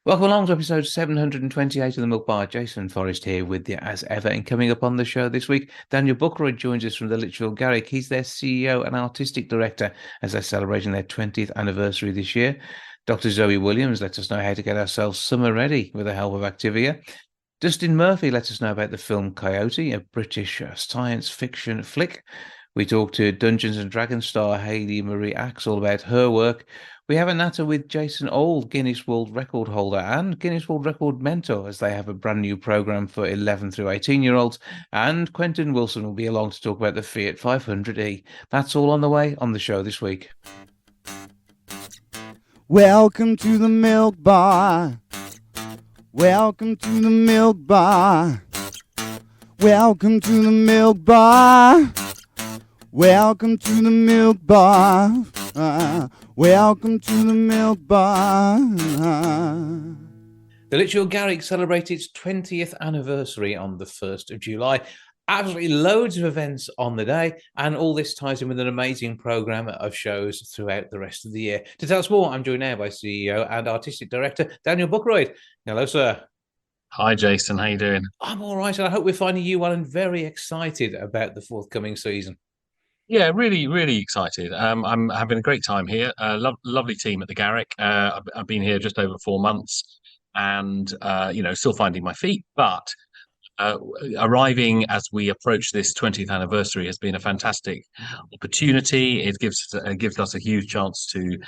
Welcome along to episode 728 of the Milk Bar. Jason Forrest here with you as ever. And coming up on the show this week, Daniel Buckroyd joins us from the Lichfield Garrick. He's their CEO and artistic director as they're celebrating their 20th anniversary this year. Dr. Zoe Williams lets us know how to get ourselves summer ready with the help of Activia. Dustin Murphy lets us know about the film Coyote, a British science fiction flick. We talk to Dungeons and Dragons star Hayley Marie Axel about her work. We have a natter with Jason Old, Guinness World Record holder and Guinness World Record mentor, as they have a brand new program for 11 through 18-year-olds. And Quentin Wilson will be along to talk about the Fiat 500e. That's all on the way on the show this week. Welcome to the Milk Bar. Welcome to the Milk Bar. Welcome to the Milk Bar. Welcome to the Milk Bar. Welcome to the Milk Bar. The Lichfield Garrick celebrated its 20th anniversary on the 1st of July. Absolutely loads of events on the day, and all this ties in with an amazing programme of shows throughout the rest of the year. To tell us more, I'm joined now by CEO and Artistic Director Daniel Buckroyd. Hello, sir. Hi, Jason. How you doing? I'm all right, and I hope we're finding you well and very excited about the forthcoming season. Yeah, really, really excited. I'm having a great time here. Lovely team at the Garrick. I've been here just over 4 months, and still finding my feet. But arriving as we approach this 20th anniversary has been a fantastic opportunity. It gives us a huge chance to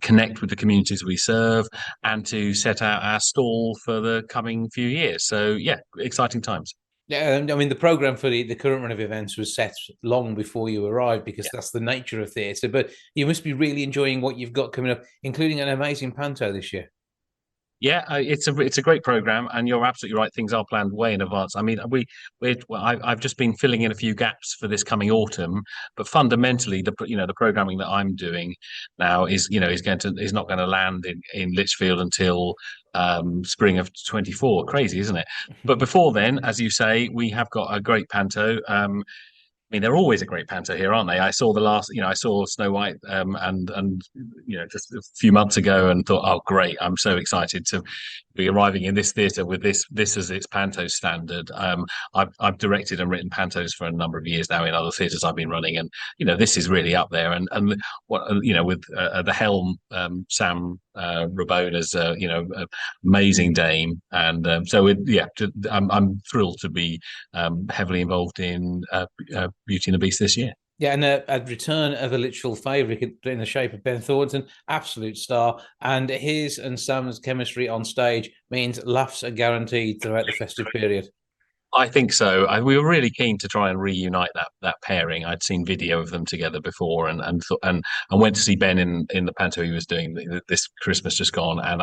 connect with the communities we serve and to set out our stall for the coming few years. So yeah, exciting times. Yeah, I mean, the programme for the current run of events was set long before you arrived because that's the nature of theatre. But you must be really enjoying what you've got coming up, including an amazing panto this year. Yeah, it's a great program, and you're absolutely right. Things are planned way in advance. I mean, I've just been filling in a few gaps for this coming autumn, but fundamentally, the programming that I'm doing now is not going to land in Lichfield until spring of 24. Crazy, isn't it? But before then, as you say, we have got a great panto. I mean, they're always a great panto here, aren't they? I saw I saw Snow White, and just a few months ago, and thought, oh, great! I'm so excited to be arriving in this theatre with this as its panto standard. I've directed and written pantos for a number of years now in other theatres I've been running, and this is really up there. And what with the helm, Sam Rabone as amazing dame, and I'm thrilled to be heavily involved in Beauty and the Beast this year. Yeah, and a return of a Lichfield favourite in the shape of Ben Thornton, absolute star. And his and Sam's chemistry on stage means laughs are guaranteed throughout the festive period. I think so. We were really keen to try and reunite that pairing. I'd seen video of them together before, and went to see Ben in the panto he was doing this Christmas just gone, and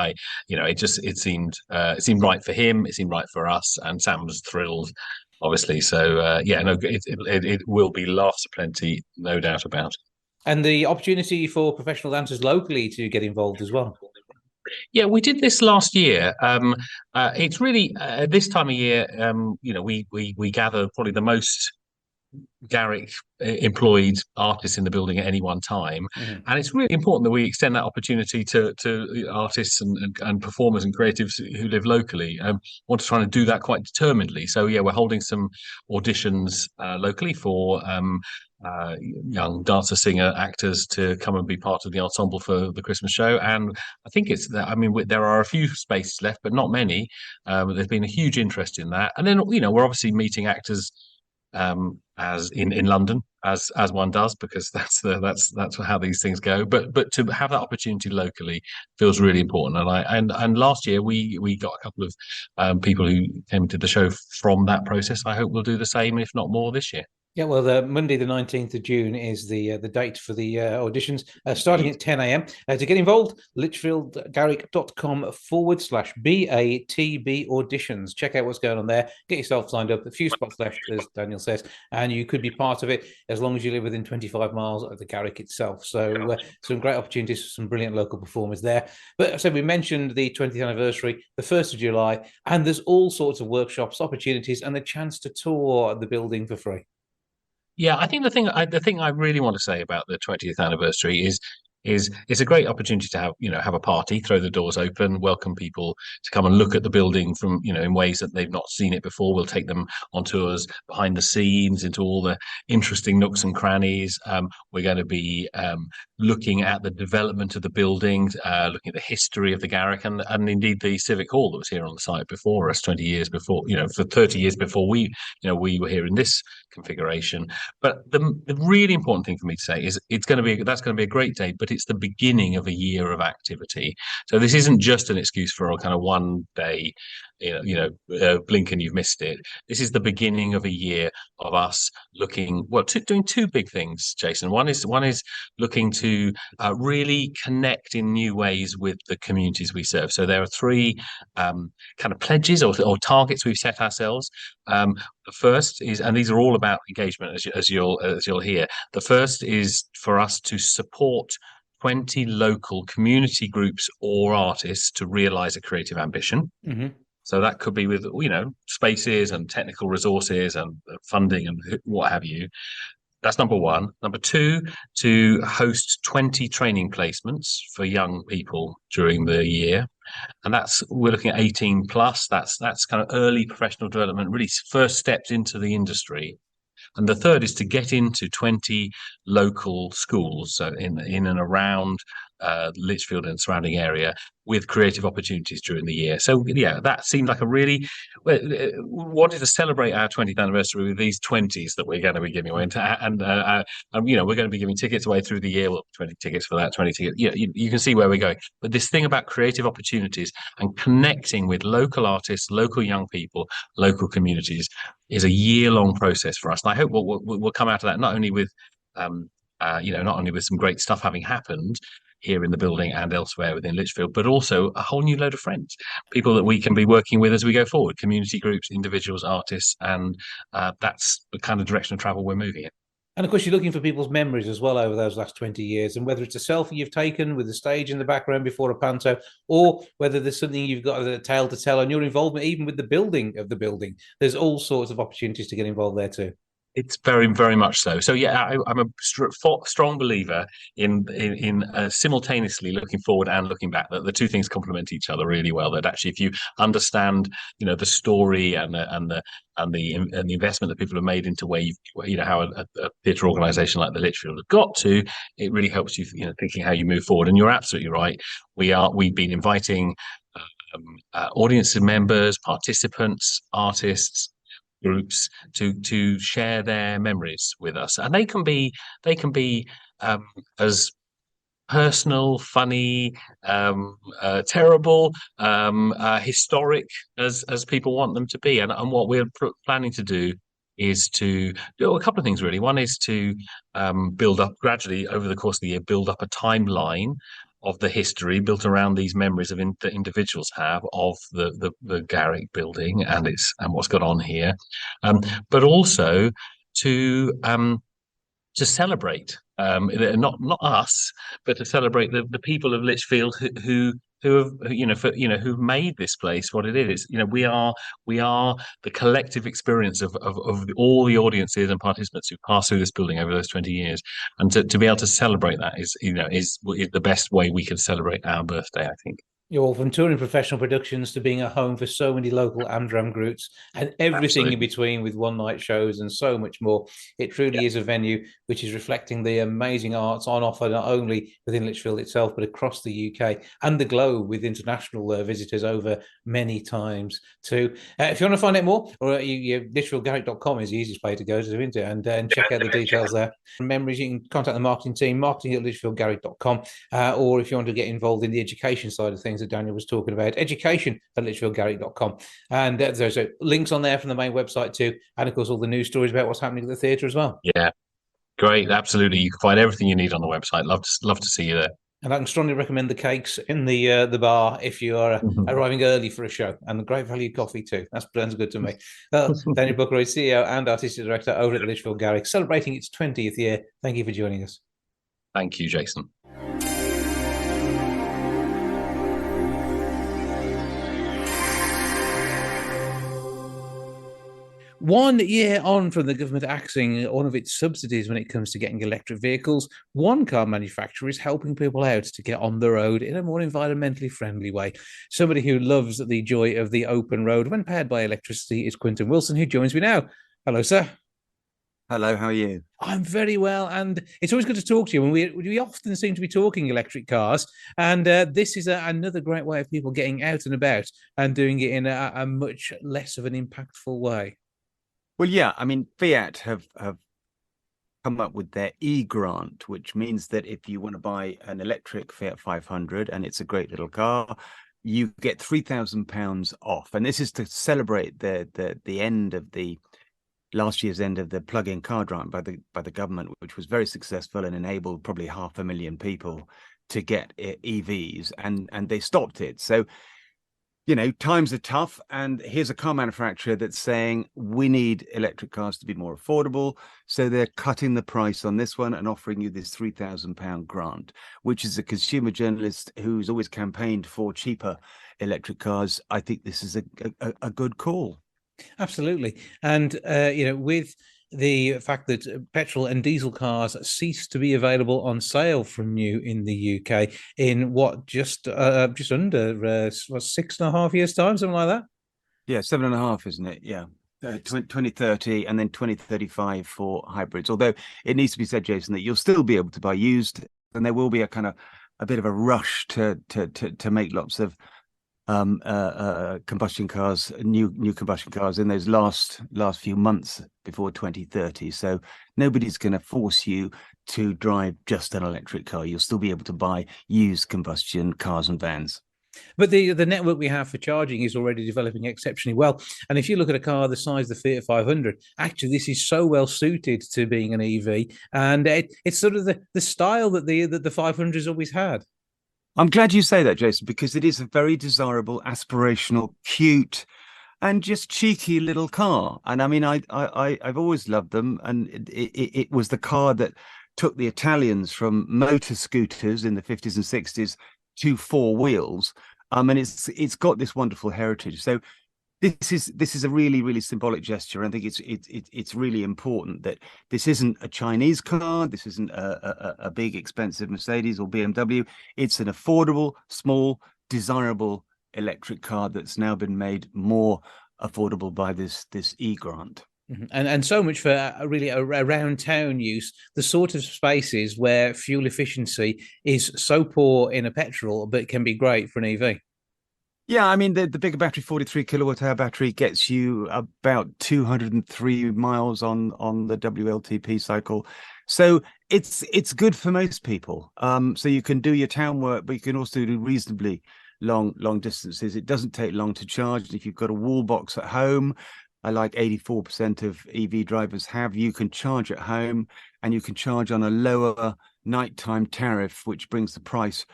it seemed right for him. It seemed right for us, and Sam was thrilled, obviously. So it will be laughs aplenty, no doubt about it. And the opportunity for professional dancers locally to get involved as well. Yeah, we did this last year. It's really this time of year. We gather probably the most Garrick employed artists in the building at any one time, and it's really important that we extend that opportunity to artists and performers and creatives who live locally. Want to try and do that quite determinedly. So yeah, we're holding some auditions locally for young dancer, singer, actors to come and be part of the ensemble for the Christmas show. And I think there are a few spaces left, but not many. There's been a huge interest in that, and then we're obviously meeting actors as in London, as one does, because that's how these things go. But to have that opportunity locally feels really important. And last year we got a couple of people who came to the show from that process. I hope we'll do the same, if not more, this year. Yeah, well, the Monday, the 19th of June is the date for the auditions, starting at 10 a.m. To get involved, lichfieldgarrick.com/BATB auditions. Check out what's going on there. Get yourself signed up. A few spots left, as Daniel says, and you could be part of it as long as you live within 25 miles of the Garrick itself. So some great opportunities for some brilliant local performers there. But I said we mentioned the 20th anniversary, the 1st of July, and there's all sorts of workshops, opportunities, and the chance to tour the building for free. Yeah, I think the thing I really want to say about the 20th anniversary is is it's a great opportunity to have a party, throw the doors open, welcome people to come and look at the building from, in ways that they've not seen it before. We'll take them on tours behind the scenes into all the interesting nooks and crannies. We're going to be looking at the development of the building, looking at the history of the Garrick, and indeed the Civic Hall that was here on the site before us 20 years before, for 30 years before we were here in this configuration. But the really important thing for me to say is that's going to be a great day, but it's the beginning of a year of activity. So this isn't just an excuse for a kind of one day, blink and you've missed it. This is the beginning of a year of us doing two big things, Jason. One is looking to really connect in new ways with the communities we serve. So there are three kind of pledges or targets we've set ourselves. The first is, and these are all about engagement, as you'll hear. The first is for us to support 20 local community groups or artists to realize a creative ambition. Mm-hmm. So that could be with, spaces and technical resources and funding and what have you. That's number one. Number two, to host 20 training placements for young people during the year. And we're looking at 18 plus. That's kind of early professional development, really first steps into the industry. And the third is to get into 20 local schools, so in and around Lichfield and surrounding area, with creative opportunities during the year. So yeah, that seemed like we wanted to celebrate our 20th anniversary with these 20s that we're going to be giving away, and we're going to be giving tickets away through the year. 20 tickets for that, 20 tickets. You can see where we're going. But this thing about creative opportunities and connecting with local artists, local young people, local communities is a year-long process for us. And I hope we'll come out of that not only with some great stuff having happened here in the building and elsewhere within Lichfield, but also a whole new load of friends, people that we can be working with as we go forward, community groups, individuals, artists, and that's the kind of direction of travel we're moving in. And of course, you're looking for people's memories as well over those last 20 years, and whether it's a selfie you've taken with the stage in the background before a panto, or whether there's something you've got a tale to tell and your involvement even with the building of the building, there's all sorts of opportunities to get involved there too. It's very, very much so. So yeah, I'm a strong believer in simultaneously looking forward and looking back. That the two things complement each other really well. That actually, if you understand, the story and the investment that people have made into how a theatre organisation like the Lichfield have got to, it really helps you, thinking how you move forward. And you're absolutely right. We've been inviting audience members, participants, artists, groups to share their memories with us, and they can be as personal, funny, terrible, historic as people want them to be. And what we're planning to do is to do a couple of things really. One is to build up gradually over the course of the year, build up a timeline of the history built around these memories that individuals have of the Garrick building and what's gone on here, but also to celebrate not us, but to celebrate the people of Lichfield who've made this place what it is. We are the collective experience of all the audiences and participants who passed through this building over those 20 years, and to be able to celebrate that is the best way we can celebrate our birthday, I think. You're from touring professional productions to being a home for so many local Amdram groups and everything Absolutely. In between, with one-night shows and so much more. It truly is a venue which is reflecting the amazing arts on offer, not only within Lichfield itself, but across the UK and the globe, with international visitors over many times too. If you want to find out more, or lichfieldgarrick.com is the easiest way to go to, isn't it? And check out the details there. For memories, you can contact the marketing team, marketing@lichfieldgarrick.com, or if you want to get involved in the education side of things that Daniel was talking about, education@lichfieldgarrick.com. And there's links on there from the main website too, and of course all the news stories about what's happening at the theatre as well. Yeah, great, absolutely. You can find everything you need on the website. Love to see you there. And I can strongly recommend the cakes in the bar if you are arriving early for a show, and the great value coffee too. That sounds good to me. Well, Daniel Buckroyd, CEO and Artistic Director over at the Lichfield Garrick, celebrating its 20th year. Thank you for joining us. Thank you, Jason. 1 year on from the government axing one of its subsidies when it comes to getting electric vehicles, one car manufacturer is helping people out to get on the road in a more environmentally friendly way. Somebody who loves the joy of the open road when powered by electricity is Quentin Wilson, who joins me now. Hello, sir. Hello, how are you? I'm very well, and it's always good to talk to you. And we often seem to be talking electric cars, and this is another great way of people getting out and about and doing it in a much less of an impactful way. Well, yeah, I mean, Fiat have come up with their e-grant, which means that if you want to buy an electric Fiat 500, and it's a great little car, you get £3,000 off. And this is to celebrate the end of the last year's end of the plug-in car grant by the government, which was very successful and enabled probably 500,000 people to get EVs, and they stopped it. So, you know, times are tough, and here's a car manufacturer that's saying we need electric cars to be more affordable, so they're cutting the price on this one and offering you this £3,000 grant, which is a consumer journalist who's always campaigned for cheaper electric cars. I think this is a good call. Absolutely. And, with the fact that petrol and diesel cars cease to be available on sale from new in the UK in just under 6.5 years' time, something like that. Yeah, 7.5, isn't it? Yeah. 2030 and then 2035 for hybrids. Although it needs to be said, Jason, that you'll still be able to buy used, and there will be a bit of a rush to make lots of combustion cars, new combustion cars in those last few months before 2030. So nobody's going to force you to drive just an electric car. You'll still be able to buy used combustion cars and vans. But the network we have for charging is already developing exceptionally well. And if you look at a car the size of the Fiat 500, actually this is so well suited to being an EV, and it's sort of the style that the 500 has always had. I'm glad you say that, Jason, because it is a very desirable, aspirational, cute, and just cheeky little car. And I mean, I've always loved them, and it was the car that took the Italians from motor scooters in the 50s and 60s to four wheels. And it's got this wonderful heritage. So this is a really, really symbolic gesture. I think it's really important that this isn't a Chinese car. This isn't a big, expensive Mercedes or BMW. It's an affordable, small, desirable electric car that's now been made more affordable by this e-grant. And so much for really around town use, the sort of spaces where fuel efficiency is so poor in a petrol, but can be great for an EV. Yeah, I mean, the bigger battery, 43 kilowatt hour battery, gets you about 203 miles on the WLTP cycle. So it's good for most people. So you can do your town work, but you can also do reasonably long distances. It doesn't take long to charge. If you've got a wall box at home, like 84% of EV drivers have, you can charge at home, and you can charge on a lower nighttime tariff, which brings the price.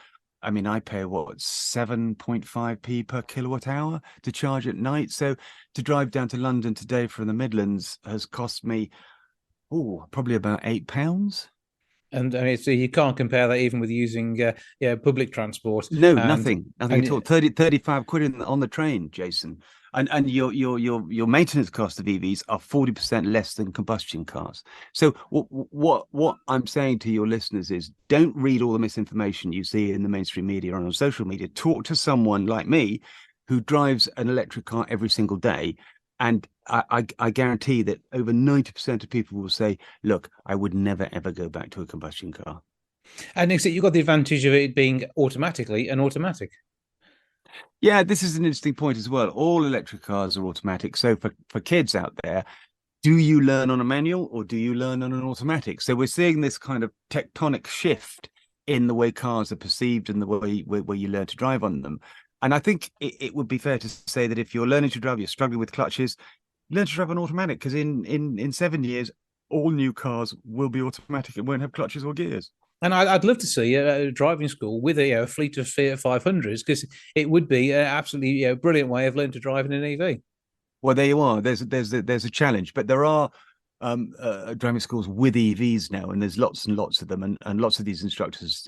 I mean, I pay 7.5p per kilowatt hour to charge at night. So to drive down to London today from the Midlands has cost me, probably about £8. And I mean, so you can't compare that even with using public transport. No, nothing at all. 35 quid on the train, Jason. And your maintenance cost of EVs are 40% less than combustion cars. So what I'm saying to your listeners is, don't read all the misinformation you see in the mainstream media or on social media. Talk to someone like me who drives an electric car every single day. And I guarantee that over 90% of people will say, look, I would never, ever go back to a combustion car. And except you've got the advantage of it being automatically an automatic. Yeah, this is an interesting point as well. All electric cars are automatic. So for kids out there, do you learn on a manual or do you learn on an automatic? So we're seeing this kind of tectonic shift in the way cars are perceived and the way where you learn to drive on them. And I think it would be fair to say that if you're learning to drive, you're struggling with clutches, learn to drive an automatic, because in 7 years, all new cars will be automatic and won't have clutches or gears. And I'd love to see a driving school with a fleet of Fiat 500s, because it would be an absolutely brilliant way of learning to drive in an EV. Well, there you are. There's a challenge, but there are driving schools with EVs now, and there's lots and lots of them, and lots of these instructors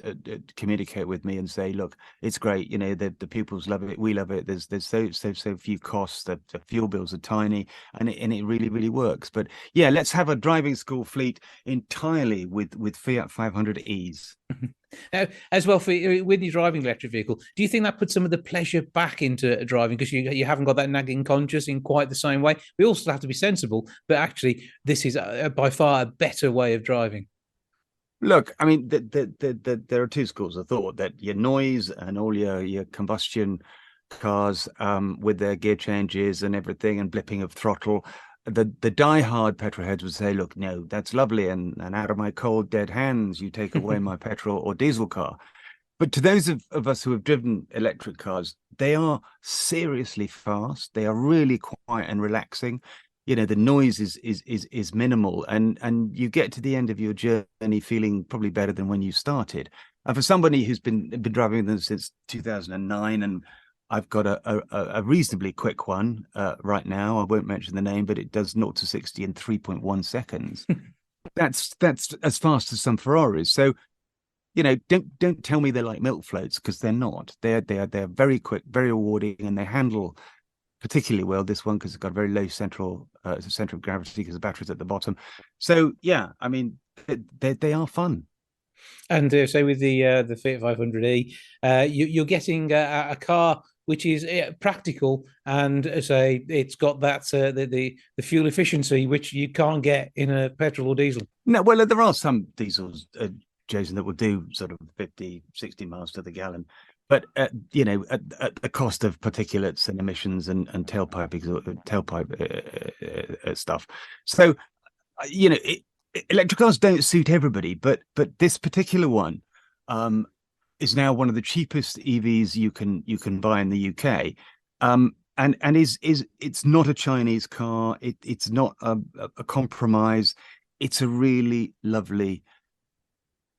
communicate with me and say, look, it's great, the pupils love it, we love it, there's so few costs, the fuel bills are tiny, and it really, really works. But yeah, let's have a driving school fleet entirely with Fiat 500Es. As well, when you're driving electric vehicle, do you think that puts some of the pleasure back into driving because you haven't got that nagging conscience in quite the same way? We also have to be sensible, but actually, this is by far a better way of driving. Look, I mean, there are two schools of thought: that your noise and all your combustion cars with their gear changes and everything and blipping of throttle. The die-hard petrol heads would say, look, no, that's lovely, and out of my cold, dead hands, you take away my petrol or diesel car. But to those of us who have driven electric cars, they are seriously fast. They are really quiet and relaxing. The noise is minimal, and you get to the end of your journey feeling probably better than when you started. And for somebody who's been driving them since 2009, and I've got a reasonably quick one right now. I won't mention the name, but it does 0 to 60 in 3.1 seconds. That's as fast as some Ferraris. So, don't tell me they're like milk floats, because they're not. They're very quick, very rewarding, and they handle particularly well. This one, because it's got a very low center of gravity because the battery's at the bottom. So yeah, I mean, they are fun. And so with the Fiat 500e, you're getting a car which is practical, and say it's got that the fuel efficiency which you can't get in a petrol or diesel. No, well, there are some diesels, Jason, that will do sort of 50, 60 miles to the gallon, but at the cost of particulates and emissions and tailpipe stuff. So electric cars don't suit everybody, but this particular one is now one of the cheapest EVs you can buy in the UK, and it's not a Chinese car. It's not a compromise. It's a really lovely,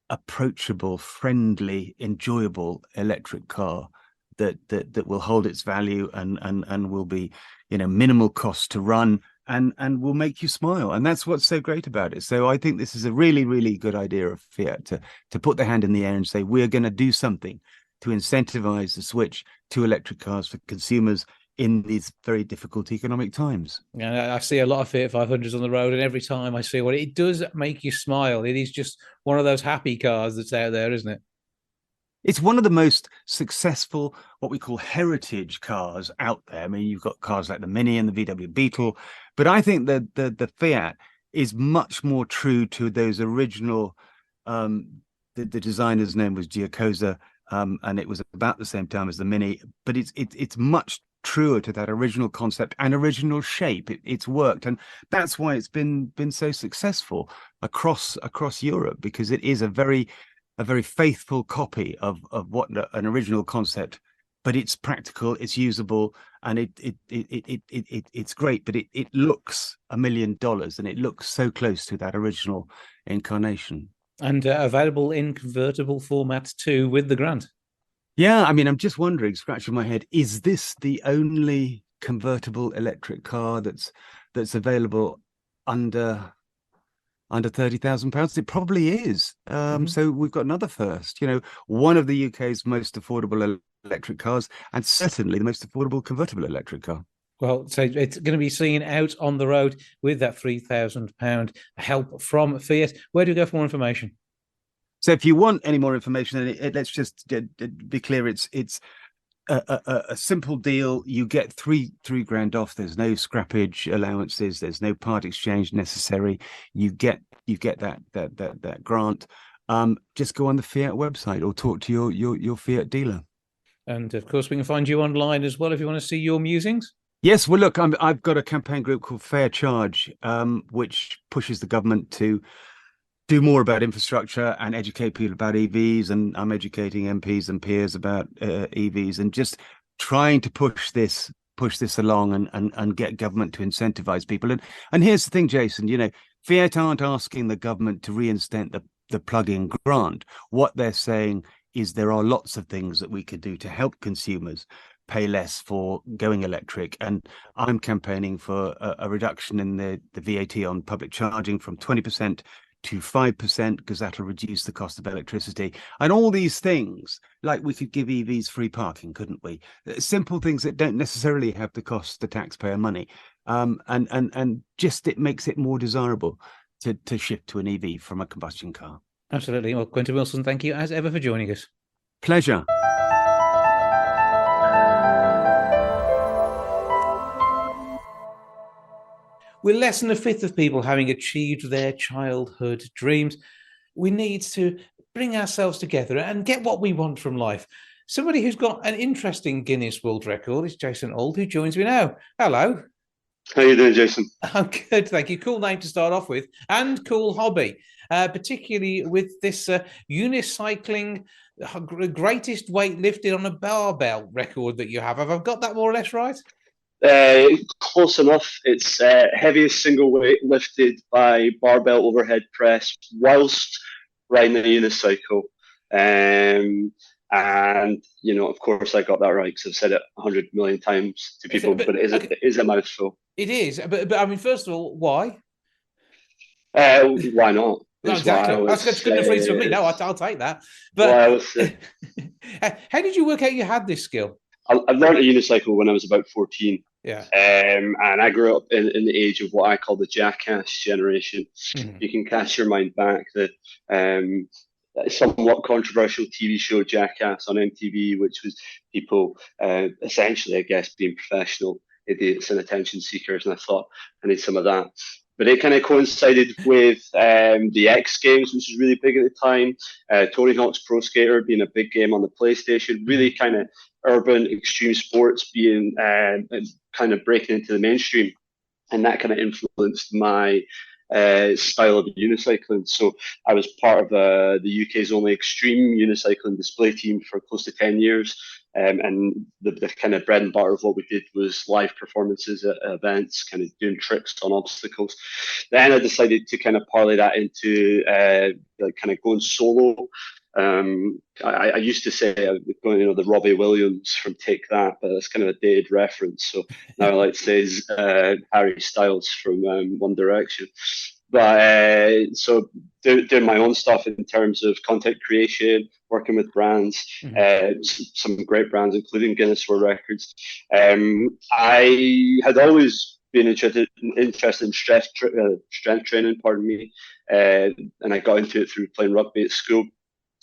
approachable, friendly, enjoyable electric car that will hold its value and will be minimal cost to run. And will make you smile. And that's what's so great about it. So I think this is a really, really good idea of Fiat to put their hand in the air and say, we're going to do something to incentivize the switch to electric cars for consumers in these very difficult economic times. Yeah, I see a lot of Fiat 500s on the road, and every time I see one, it does make you smile. It is just one of those happy cars that's out there, isn't it? It's one of the most successful, what we call heritage cars out there. I mean, you've got cars like the Mini and the VW Beetle, but I think that the Fiat is much more true to those original. The designer's name was Giacosa, and it was about the same time as the Mini, but it's much truer to that original concept and original shape. It's worked, and that's why it's been so successful across Europe, because it is a very faithful copy of what an original concept, but it's practical, it's usable, and it's great. But it looks $1 million, and it looks so close to that original incarnation. And available in convertible format too, with the grant. Yeah, I mean, I'm just wondering, scratching my head, is this the only convertible electric car that's available under £30,000? It probably is. So we've got another first. One of the UK's most affordable electric cars, and certainly the most affordable convertible electric car. Well, so it's going to be seen out on the road with that £3,000 help from Fiat. Where do you go for more information? So if you want any more information, let's just be clear. It's a simple deal. You get three grand off. There's no scrappage allowances. There's no part exchange necessary. You get that grant. Just go on the Fiat website or talk to your Fiat dealer. And of course, we can find you online as well if you want to see your musings. Yes, well, look, I've got a campaign group called Fair Charge, which pushes the government to do more about infrastructure and educate people about EVs, and I'm educating MPs and peers about EVs, and just trying to push this along and get government to incentivize people. And here's the thing, Jason, Fiat aren't asking the government to reinstate the plug-in grant. What they're saying is there are lots of things that we could do to help consumers. pay less for going electric. And I'm campaigning for a reduction in the VAT on public charging from 20% to 5%, because that'll reduce the cost of electricity. And all these things, like we could give EVs free parking, couldn't we? Simple things that don't necessarily have to cost the taxpayer money. And just it makes it more desirable to shift to an EV from a combustion car. Absolutely. Well, Quentin Wilson, thank you as ever for joining us. Pleasure. With less than a fifth of people having achieved their childhood dreams, we need to bring ourselves together and get what we want from life. Somebody who's got an interesting Guinness World Record is Jason Auld, who joins me now. Hello. How you doing, Jason? I'm good, thank you. Cool name to start off with, and cool hobby, particularly with this unicycling greatest weight lifted on a barbell record that you have. Have I got that more or less right? Close enough. It's heaviest single weight lifted by barbell overhead press whilst riding a unicycle. And of course, I got that right because I've said it 100 million times to people, but it is a mouthful. It is, but I mean, first of all, why? Why not? No, exactly. That's good enough reason for me. No, I'll take that. But how did you work out you had this skill? I learned a unicycle when I was about 14. Yeah. And I grew up in the age of what I call the jackass generation. Mm-hmm. You can cast your mind back. The somewhat controversial TV show Jackass on MTV, which was people essentially, I guess, being professional idiots and attention seekers. And I thought I need some of that. But it kind of coincided with the X Games, which was really big at the time. Tony Hawk's Pro Skater being a big game on the PlayStation, really kind of urban extreme sports being kind of breaking into the mainstream. And that kind of influenced my style of unicycling. So I was part of the UK's only extreme unicycling display team for close to 10 years. And the kind of bread and butter of what we did was live performances at events, kind of doing tricks on obstacles. Then I decided to kind of parlay that into kind of going solo. I used to say going, the Robbie Williams from Take That, but that's kind of a dated reference. So now I like to say Harry Styles from One Direction. But so doing my own stuff in terms of content creation, working with brands, some great brands, including Guinness World Records. I had always been interested in strength training, pardon me, and I got into it through playing rugby at school.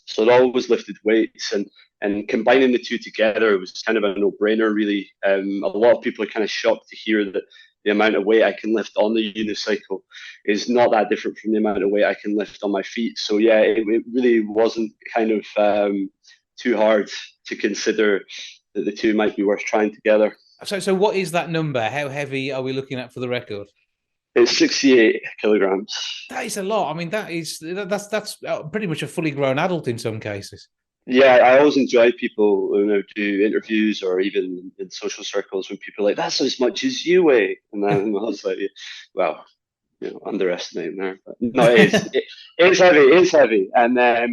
So it always lifted weights, and combining the two together was kind of a no-brainer, really. A lot of people are kind of shocked to hear that the amount of weight I can lift on the unicycle is not that different from the amount of weight I can lift on my feet. So yeah, it really wasn't kind of too hard to consider that the two might be worth trying together. So what is that number? How heavy are we looking at for the record? It's 68 kilograms. That is a lot. I mean, that's pretty much a fully grown adult in some cases. Yeah, I always enjoy people who do interviews or even in social circles when people are like, "That's as much as you weigh," and then I was like, "Well, underestimating there." But no, it's heavy. It's heavy, and that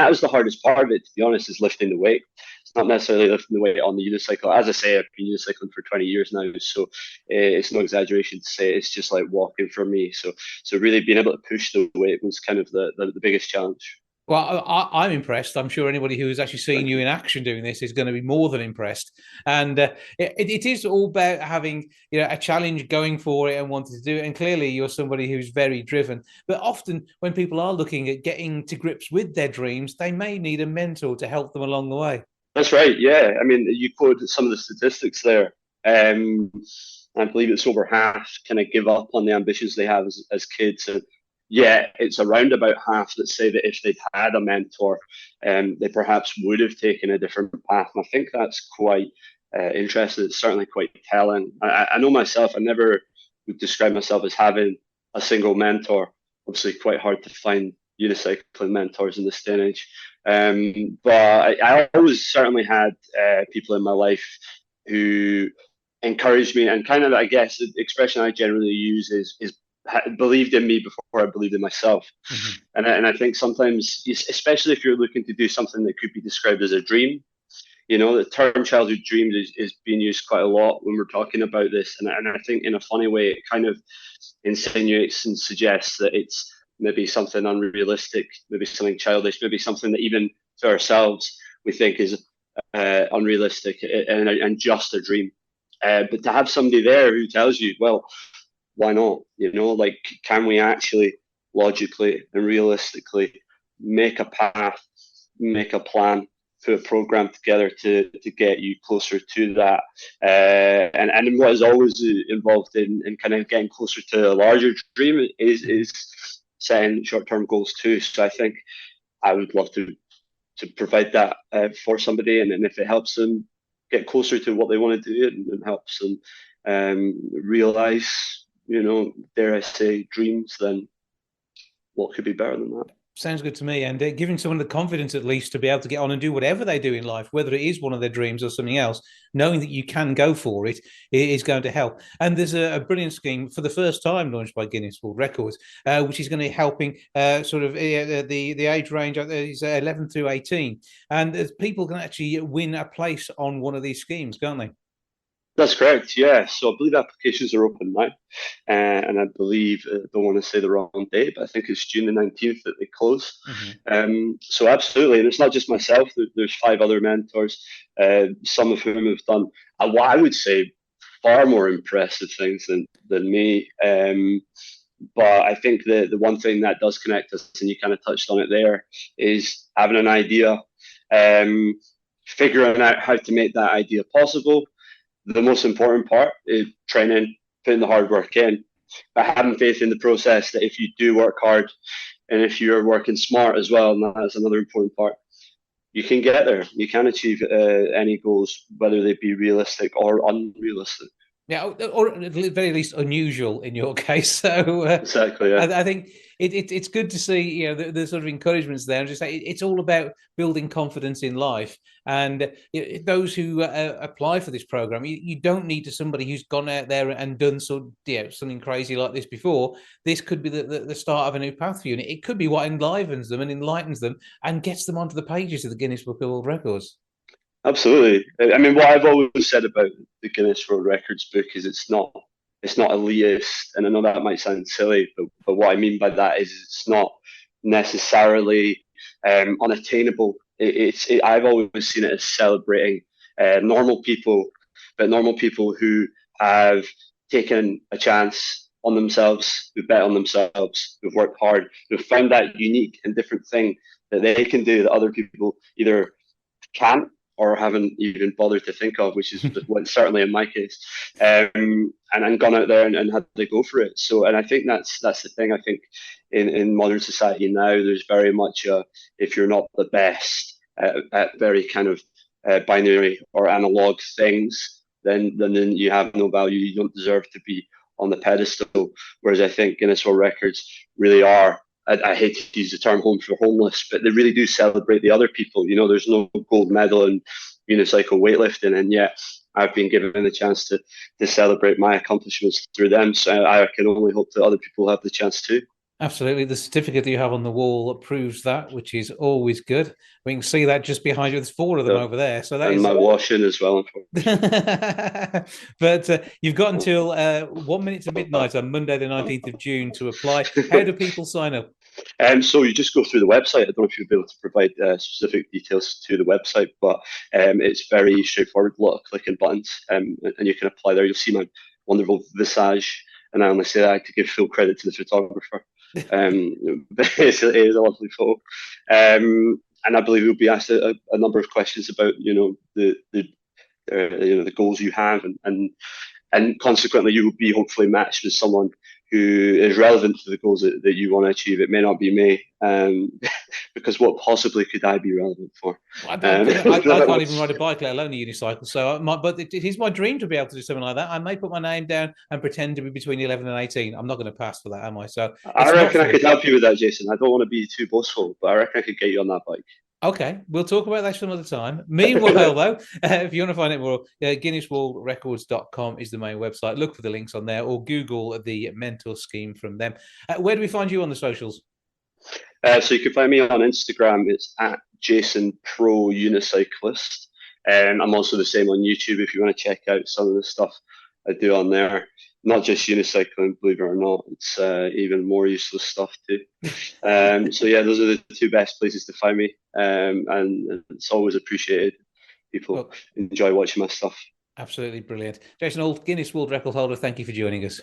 was the hardest part of it, to be honest, is lifting the weight. It's not necessarily lifting the weight on the unicycle. As I say, I've been unicycling for 20 years now, so it's no exaggeration to say it's just like walking for me. So really being able to push the weight was kind of the biggest challenge. Well, I'm impressed. I'm sure anybody who has actually seen you in action doing this is going to be more than impressed. And it is all about having a challenge, going for it and wanting to do it. And clearly you're somebody who's very driven. But often when people are looking at getting to grips with their dreams, they may need a mentor to help them along the way. That's right. Yeah. I mean, you quoted some of the statistics there. I believe it's over half kind of give up on the ambitions they have as kids. And yeah, it's around about half that say that if they'd had a mentor, they perhaps would have taken a different path. And I think that's quite interesting. It's certainly quite telling. I know myself, I never would describe myself as having a single mentor. Obviously, quite hard to find unicycling mentors in this day and age. But I always certainly had people in my life who encouraged me, and kind of, I guess, the expression I generally use is believed in me before I believed in myself. Mm-hmm. And I think sometimes, especially if you're looking to do something that could be described as a dream, You know, the term childhood dreams is being used quite a lot when we're talking about this, and I think in a funny way it kind of insinuates and suggests that it's maybe something unrealistic, maybe something childish, maybe something that even to ourselves we think is unrealistic and just a dream. But to have somebody there who tells you, well, why not? You know, like, can we actually logically and realistically make a path, make a plan, put a program together to get you closer to that? And what is always involved in kind of getting closer to a larger dream is setting short-term goals too. So I think I would love to provide that for somebody, and if it helps them get closer to what they want to do and helps them realize, you know, dare I say, dreams, then what could be better than that? Sounds good to me. And giving someone the confidence, at least, to be able to get on and do whatever they do in life, whether it is one of their dreams or something else, knowing that you can go for it is going to help. And there's a brilliant scheme for the first time launched by Guinness World Records, which is going to be helping the age range is 11 through 18. And people can actually win a place on one of these schemes, can't they? That's correct, yeah. So I believe applications are open now, and I believe, don't want to say the wrong date, but I think it's June the 19th that they close. So absolutely, and it's not just myself. There's 5 other mentors, some of whom have done what I would say far more impressive things than me. But I think the one thing that does connect us, and you kind of touched on it there, is having an idea, figuring out how to make that idea possible. The most important part is training, putting the hard work in, but having faith in the process that if you do work hard and if you're working smart as well, and that's another important part, you can get there. You can achieve any goals, whether they be realistic or unrealistic. Yeah, or at the very least unusual in your case. So exactly, yeah. I think it's good to see, you know, the sort of encouragements there, and just say it's all about building confidence in life. And those who apply for this program, you don't need somebody who's gone out there and done something crazy like this before. This could be the start of a new path for you, and it could be what enlivens them and enlightens them and gets them onto the pages of the Guinness Book of World Records. Absolutely. I mean, what I've always said about the Guinness World Records book is it's not elitist, and I know that might sound silly, but what I mean by that is it's not necessarily unattainable. I've always seen it as celebrating normal people, but normal people who have taken a chance on themselves, who bet on themselves, who've worked hard, who've found that unique and different thing that they can do that other people either can't or haven't even bothered to think of, which is what certainly in my case, and gone out there and had to go for it. So, and I think that's the thing. I think in modern society now, there's very much if you're not the best at very kind of binary or analog things, then you have no value. You don't deserve to be on the pedestal. Whereas I think Guinness World Records really are. I hate to use the term home for homeless, but they really do celebrate the other people. You know, there's no gold medal in unicycle weightlifting, and yet I've been given the chance to celebrate my accomplishments through them. So I can only hope that other people have the chance too. Absolutely. The certificate that you have on the wall proves that, which is always good. We can see that just behind you. There's 4 of them over there. So that and is my washing as well. But you've got until 1 minute to midnight on Monday, the 19th of June to apply. How do people sign up? So you just go through the website. I don't know if you'll be able to provide specific details to the website, but it's very straightforward. A lot of clicking buttons, and you can apply there. You'll see my wonderful visage, and I only say that to give full credit to the photographer. It is a lovely photo, and I believe we'll be asked a number of questions about the goals you have, and consequently you will be hopefully matched with someone who is relevant to the goals that you want to achieve. It may not be me, because what possibly could I be relevant for? I can't even ride a bike, let alone a unicycle. So, but it is my dream to be able to do something like that. I may put my name down and pretend to be between 11 and 18. I'm not going to pass for that, am I? So I reckon I could help you with that, Jason. I don't want to be too boastful, but I reckon I could get you on that bike. Okay, we'll talk about that some other time. Meanwhile, though, if you want to find out more, GuinnessWorldRecords.com is the main website. Look for the links on there, or Google the mentor scheme from them. Where do we find you on the socials? So you can find me on Instagram. It's at Jason Pro Unicyclist. I'm also the same on YouTube if you want to check out some of the stuff I do on there. Not just unicycling, believe it or not. It's even more useless stuff too. So yeah, those are the two best places to find me, and it's always appreciated. People enjoy watching my stuff. Absolutely brilliant. Jason Holt, Guinness World Record holder, thank you for joining us.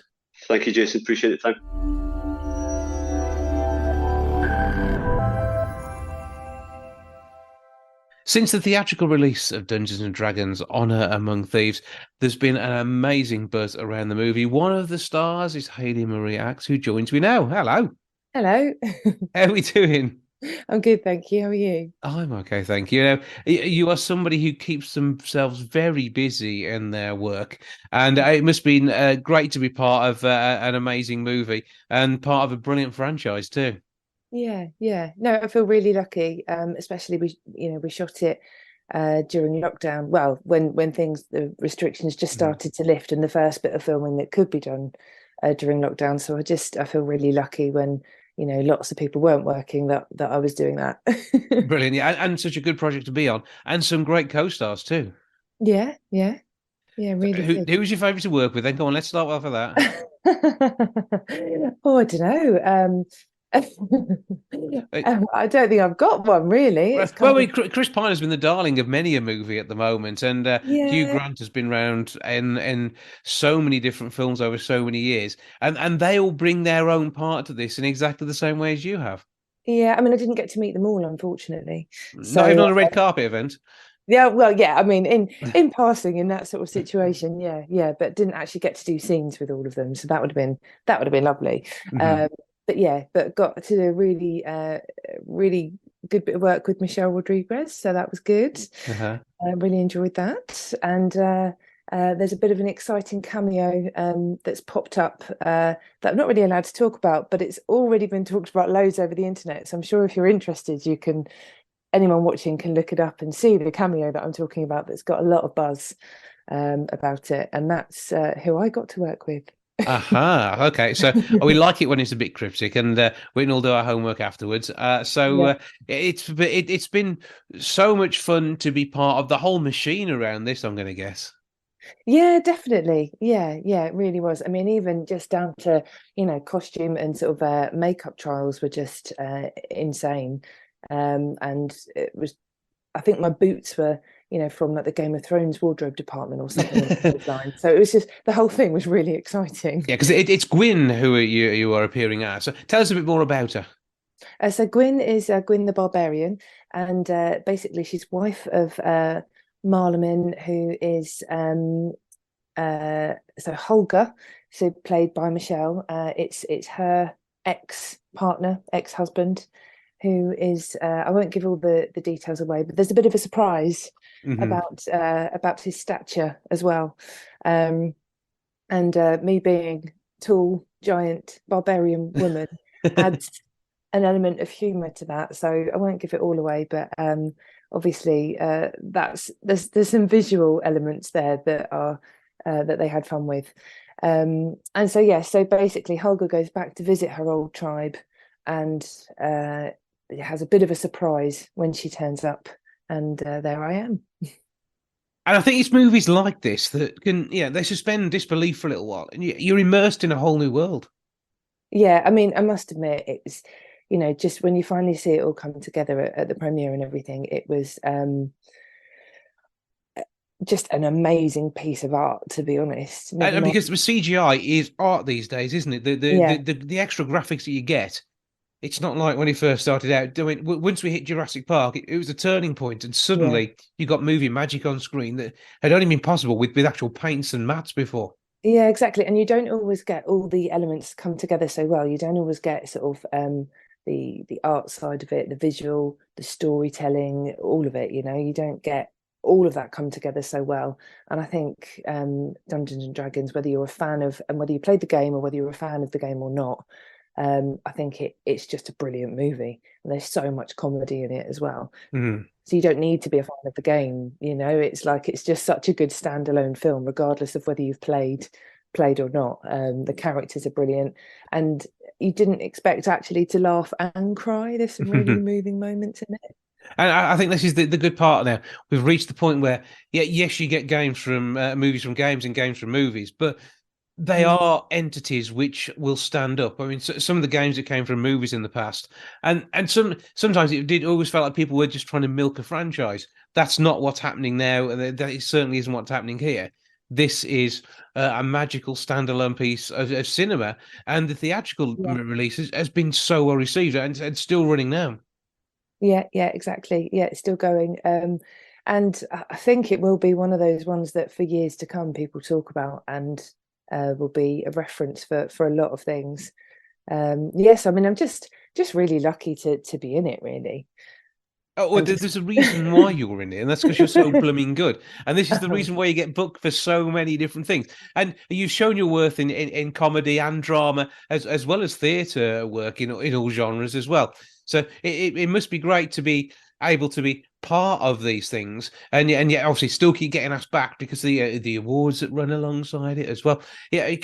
Thank you, Jason. Appreciate the time. Since the theatrical release of Dungeons and Dragons: Honor Among Thieves, there's been an amazing buzz around the movie. One of the stars is Hayley Marie Axe, who joins me now. Hello. Hello. How are we doing? I'm good, thank you. How are you? I'm okay, thank you. Now, you are somebody who keeps themselves very busy in their work, and it must be great to be part of an amazing movie and part of a brilliant franchise too. Yeah. No, I feel really lucky. Especially we shot it during lockdown. Well, when the restrictions just started to lift, and the first bit of filming that could be done during lockdown. So I feel really lucky when lots of people weren't working that I was doing that. Brilliant, yeah, and such a good project to be on, and some great co-stars too. Yeah, really. Who was your favourite to work with? Then go on, let's start off with that. Oh, I don't know. I don't think I've got one really. Chris Pine has been the darling of many a movie at the moment, and Hugh Grant has been around in so many different films over so many years, and they all bring their own part to this in exactly the same way as you have. Yeah, I mean, I didn't get to meet them all, unfortunately. Not even on a red carpet event. Yeah, well, yeah. I mean, in passing, in that sort of situation, yeah, but didn't actually get to do scenes with all of them, so that would have been lovely. Mm-hmm. But got to do a really good bit of work with Michelle Rodriguez, so that was good. Uh-huh. I really enjoyed that, and there's a bit of an exciting cameo that's popped up that I'm not really allowed to talk about, but it's already been talked about loads over the internet. So I'm sure if you're interested, anyone watching can look it up and see the cameo that I'm talking about. That's got a lot of buzz about it, and that's who I got to work with. Aha. Okay. So we like it when it's a bit cryptic, and we can all do our homework afterwards. It's been so much fun to be part of the whole machine around this, I'm going to guess. Yeah, definitely. Yeah, it really was. I mean, even just down to costume and sort of makeup trials were just insane. And it was, I think my boots were from like the Game of Thrones wardrobe department or something along those lines. So it was just, the whole thing was really exciting. Yeah, because it's Gwyn who you are appearing as. So tell us a bit more about her. So Gwyn is Gwyn the Barbarian, and basically she's wife of Marleman, who is so Holger, so played by Michelle. It's her ex-partner, ex-husband, who is I won't give all the details away, but there's a bit of a surprise about his stature as well, and me being tall, giant, barbarian woman adds an element of humour to that. So I won't give it all away, but obviously there's some visual elements there that are that they had fun with, and so basically Holger goes back to visit her old tribe, and it has a bit of a surprise when she turns up, and there I am. And I think it's movies like this that can, they suspend disbelief for a little while, and you're immersed in a whole new world. Yeah, I mean, I must admit, it's just when you finally see it all come together at the premiere and everything, it was just an amazing piece of art, to be honest. And because the CGI is art these days, isn't it? The extra graphics that you get, it's not like when he first started out doing. Once we hit Jurassic Park, it was a turning point, and suddenly you got movie magic on screen that had only been possible with actual paints and mats before. Yeah, exactly. And you don't always get all the elements come together so well. You don't always get sort of the art side of it, the visual, the storytelling, all of it. You don't get all of that come together so well. And I think Dungeons and Dragons, whether you're a fan of, and whether you played the game or whether you're a fan of the game or not, I think it's just a brilliant movie, and there's so much comedy in it as well. So you don't need to be a fan of the game. It's like, it's just such a good standalone film, regardless of whether you've played or not. The characters are brilliant, and you didn't expect actually to laugh and cry. There's some really moving moments in it. And I think this is the good part now. We've reached the point where, yes, you get games from movies from games and games from movies, but they are entities which will stand up. I mean, some of the games that came from movies in the past, and sometimes it did always felt like people were just trying to milk a franchise. That's not what's happening now, and that certainly isn't what's happening here. This is a magical standalone piece of cinema, and the theatrical release has been so well received, and it's still running now. Yeah, exactly. Yeah, it's still going. And I think it will be one of those ones that for years to come people talk about, and will be a reference for a lot of things. Yes, I mean, I'm just really lucky to be in it, really. Oh, well, there's a reason why you're in it, and that's because you're so blooming good. And this is the reason why you get booked for so many different things. And you've shown your worth in comedy and drama, as well as theatre work in all genres as well. So it must be great to be able to be part of these things, and yet obviously still keep getting asked back because the awards that run alongside it as well. Yeah,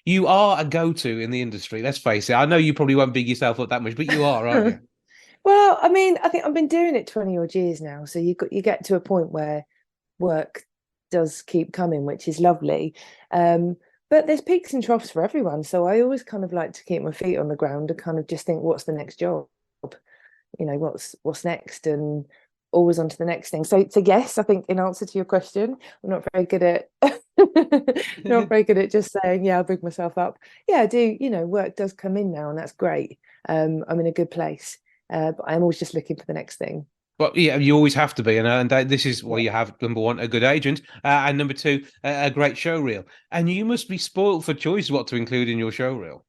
you are a go-to in the industry. Let's face it. I know you probably won't big yourself up that much, but you are, aren't you? Well, I mean, I think I've been doing it 20 odd years now, so you get to a point where work does keep coming, which is lovely. But there's peaks and troughs for everyone, so I always kind of like to keep my feet on the ground and kind of just think, what's the next job? You know, what's next, and always on to the next thing. So yes, I think in answer to your question, I'm not very good at not very good at just saying, yeah, I'll big myself up. Yeah, I do. You know, work does come in now, and that's great. I'm in a good place. But I'm always just looking for the next thing. Well, yeah, you always have to be, and this is why you have, number one, a good agent, and number two, a great show reel. And you must be spoiled for choice what to include in your show reel.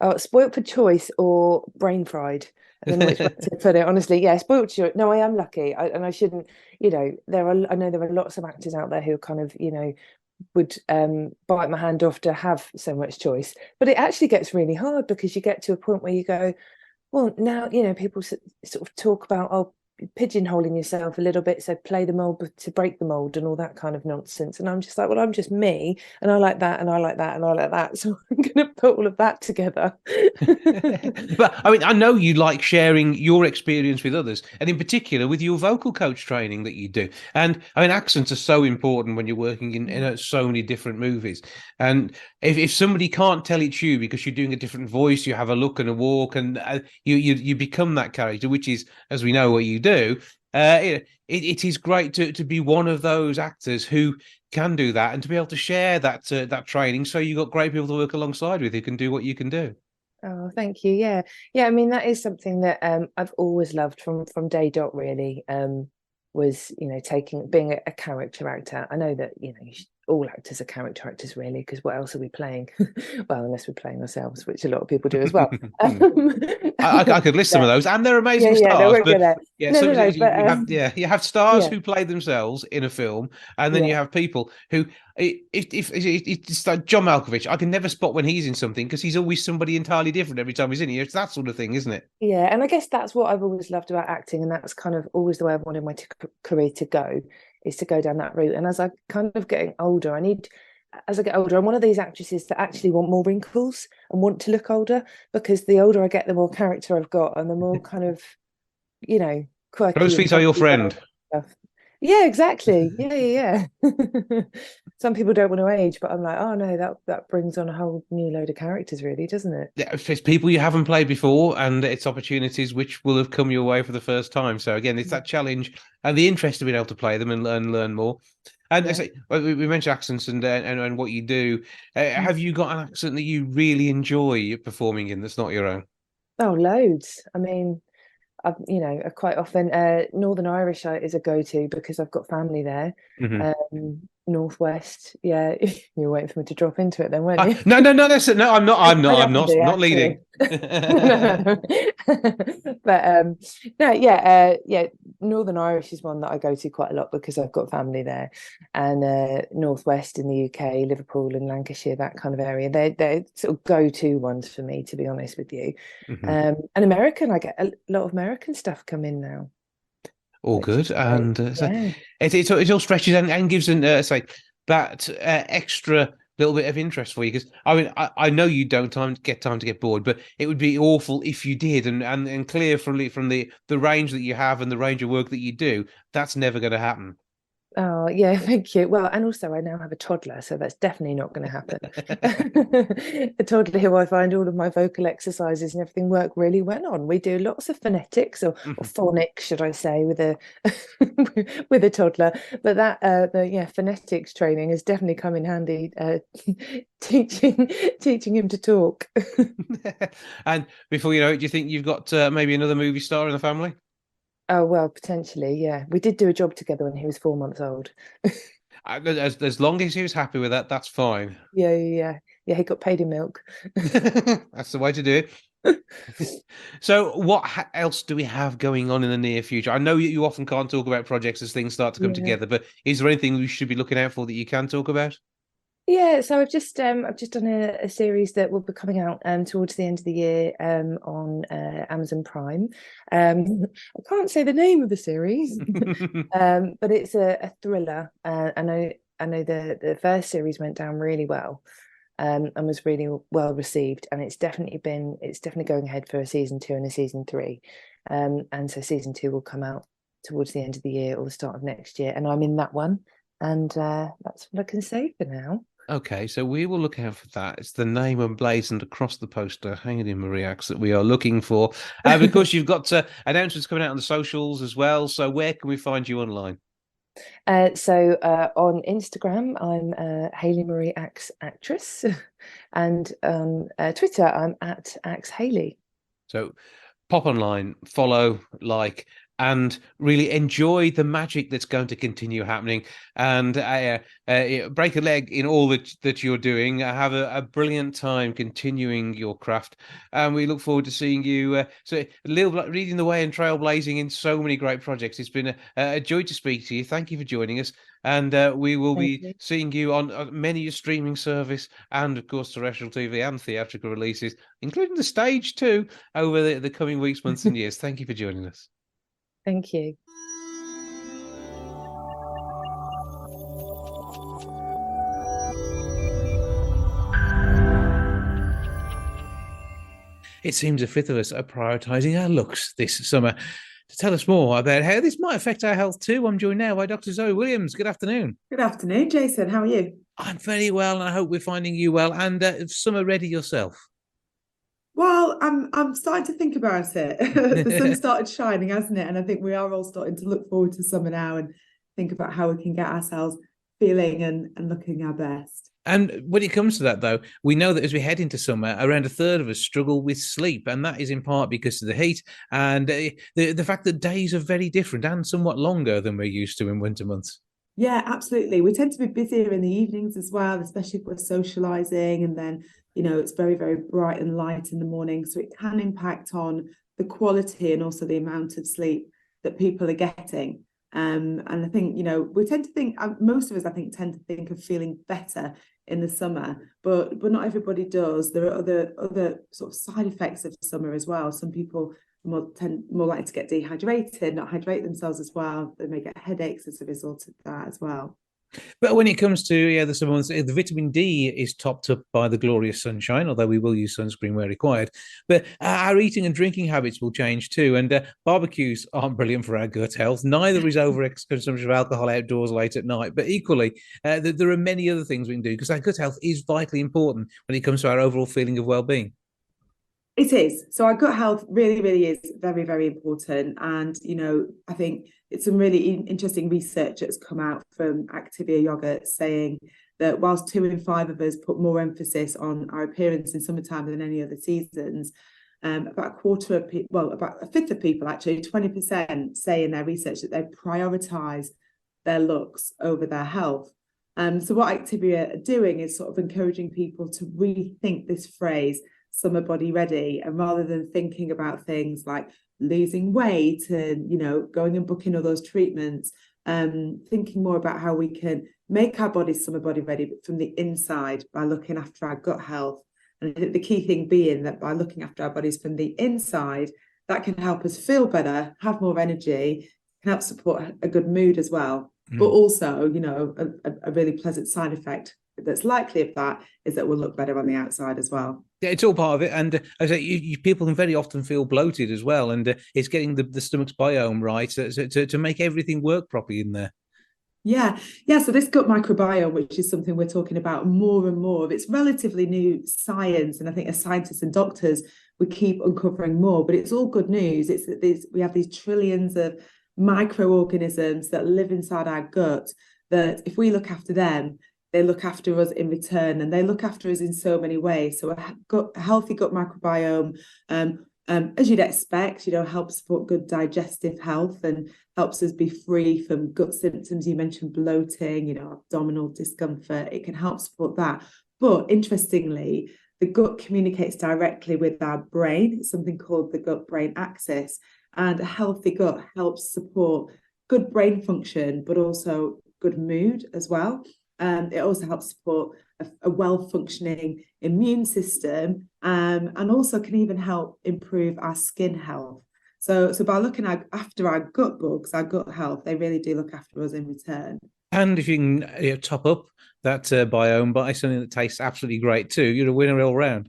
Oh, spoiled for choice or brain fried. I don't know which way to put it, honestly. Yeah, spoiled for choice. No, I am lucky, and I shouldn't. You know, I know there are lots of actors out there who kind of, you know, would bite my hand off to have so much choice, but it actually gets really hard because you get to a point where you go, well, now, you know, people sort of talk about, pigeonholing yourself a little bit, so play the mold to break the mold and all that kind of nonsense. And I'm just like, well, I'm just me, and I like that, and I like that, and I like that. So I'm going to put all of that together. But I mean, I know you like sharing your experience with others, and in particular with your vocal coach training that you do. And I mean, accents are so important when you're working in so many different movies. And if somebody can't tell it's you because you're doing a different voice, you have a look and a walk, and you become that character, which is, as we know, what you do. It is great to be one of those actors who can do that, and to be able to share that training. So you've got great people to work alongside with who can do what you can do. Oh, thank you. Yeah. I mean, that is something that I've always loved from day dot, really. Was, you know, being a character actor. I know that, you know, all actors are character actors, really, because what else are we playing? Well, unless we're playing ourselves, which a lot of people do as well. I could list some of those, and they're amazing stars. You have stars who play themselves in a film, and then you have people who, if it's like John Malkovich, I can never spot when he's in something because he's always somebody entirely different every time he's in here. It's that sort of thing, isn't it? Yeah, and I guess that's what I've always loved about acting, and that's kind of always the way I've wanted my career to go, is to go down that route. And as I kind of getting older, as I get older, I'm one of these actresses that actually want more wrinkles and want to look older, because the older I get, the more character I've got, and the more kind of, you know, quirky. Crow's feet are your friend. Yeah, exactly. Yeah. Some people don't want to age, but I'm like, oh no, that brings on a whole new load of characters, really, doesn't it? Yeah, it's people you haven't played before, and it's opportunities which will have come your way for the first time. So again, it's that challenge and the interest of being able to play them and learn more. And I say, we mentioned accents and what you do. Have you got an accent that you really enjoy performing in that's not your own? Oh, loads. I mean, quite often Northern Irish is a go-to because I've got family there. Northwest, yeah. You're waiting for me to drop into it, then, weren't you? No. I'm not leading. But Northern Irish is one that I go to quite a lot because I've got family there, and Northwest in the UK, Liverpool and Lancashire, that kind of area. They're sort of go-to ones for me, to be honest with you. And American, I get a lot of American stuff come in now. All good, and it all stretches and gives that extra little bit of interest for you? Because I mean, I know you don't get time to get bored, but it would be awful if you did. And clear from the range that you have and the range of work that you do, that's never going to happen. Oh, yeah, thank you. Well, and also I now have a toddler, so that's definitely not going to happen. A toddler who I find all of my vocal exercises and everything work really well on. We do lots of phonetics or phonics, should I say, with a with a toddler. But that the phonetics training has definitely come in handy, teaching him to talk. And before you know it, do you think you've got maybe another movie star in the family? Oh, well, potentially, yeah. We did do a job together when he was 4 months old. As long as he was happy with that, that's fine. Yeah. He got paid in milk. That's the way to do it. So what else do we have going on in the near future? I know you often can't talk about projects as things start to come together, but is there anything we should be looking out for that you can talk about? Yeah, so I've just done a series that will be coming out towards the end of the year on Amazon Prime. I can't say the name of the series, but it's a thriller. I know the first series went down really well, and was really well received, and it's definitely going ahead for a season 2 and a season 3, and so season 2 will come out towards the end of the year or the start of next year, and I'm in that one, and that's what I can say for now. Okay, so we will look out for that. It's the name emblazoned across the poster, Hayley Marie Axe, that we are looking for. Because you've got announcements coming out on the socials as well. So where can we find you online? So on Instagram, I'm Hayley Marie Axe Actress, and on Twitter, I'm at Axe Hayley. So pop online, follow, like, and really enjoy the magic that's going to continue happening, and break a leg in all that you're doing. Have a brilliant time continuing your craft, and we look forward to seeing you leading the way and trailblazing in so many great projects. It's been a joy to speak to you. Thank you for joining us, and we will be seeing you on many a streaming service, and of course terrestrial TV and theatrical releases, including the stage too, over the coming weeks, months and years. Thank you for joining us. Thank you. It seems a fifth of us are prioritising our looks this summer. To tell us more about how this might affect our health too, I'm joined now by Dr. Zoe Williams. Good afternoon. Good afternoon, Jason. How are you? I'm very well, and I hope we're finding you well, and summer ready yourself. Well, I'm starting to think about it. The sun started shining, hasn't it? And I think we are all starting to look forward to summer now and think about how we can get ourselves feeling and looking our best. And when it comes to that, though, we know that as we head into summer, around a third of us struggle with sleep. And that is in part because of the heat and the fact that days are very different and somewhat longer than we're used to in winter months. Yeah, absolutely. We tend to be busier in the evenings as well, especially if we're socializing. And then, it's very, very bright and light in the morning. So it can impact on the quality and also the amount of sleep that people are getting. And I think, we tend to think, most of us, I think, tend to think of feeling better in the summer, but not everybody does. There are other sort of side effects of summer as well. Some people more likely to get dehydrated, not hydrate themselves as well. They may get headaches as a result of that as well. But when it comes to the summer months, the vitamin D is topped up by the glorious sunshine, although we will use sunscreen where required. But our eating and drinking habits will change too. And barbecues aren't brilliant for our gut health. Neither is over-consumption of alcohol outdoors late at night. But equally, there are many other things we can do because our gut health is vitally important when it comes to our overall feeling of well-being. It is. So our gut health really, really is very, very important. And, I think it's some really interesting research that's come out from Activia yogurt saying that whilst 2 in 5 of us put more emphasis on our appearance in summertime than any other seasons, about a fifth of people, actually, 20% say in their research that they prioritise their looks over their health. So what Activia are doing is sort of encouraging people to rethink this phrase, summer body ready, and rather than thinking about things like losing weight and going and booking all those treatments, thinking more about how we can make our bodies summer body ready, but from the inside by looking after our gut health. And I think the key thing being that by looking after our bodies from the inside, that can help us feel better, have more energy, can help support a good mood as well. But also, a really pleasant side effect that's likely of that is that we'll look better on the outside as well. Yeah, it's all part of it, and I say people can very often feel bloated as well, and it's getting the stomach's biome right to make everything work properly in there. Yeah. So this gut microbiome, which is something we're talking about more and more, it's relatively new science, and I think as scientists and doctors, we keep uncovering more. But it's all good news. It's that we have these trillions of microorganisms that live inside our gut. That if we look after them, they look after us in return, and they look after us in so many ways. So a healthy gut microbiome, as you'd expect, helps support good digestive health and helps us be free from gut symptoms. You mentioned bloating, abdominal discomfort. It can help support that. But interestingly, the gut communicates directly with our brain. It's something called the gut-brain axis. And a healthy gut helps support good brain function, but also good mood as well. It also helps support a well-functioning immune system, and also can even help improve our skin health. So by looking after our gut bugs, our gut health, they really do look after us in return. And if you can top up that biome by something that tastes absolutely great too, you're a winner all round.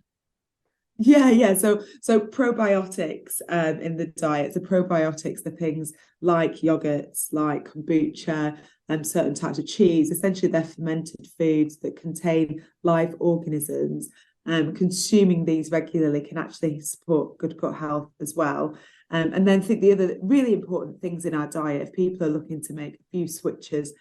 Yeah. So probiotics in the diet. So probiotics, the things like yogurts, like kombucha, certain types of cheese. Essentially, they're fermented foods that contain live organisms. Consuming these regularly can actually support good gut health as well. And then I think the other really important things in our diet, if people are looking to make a few switches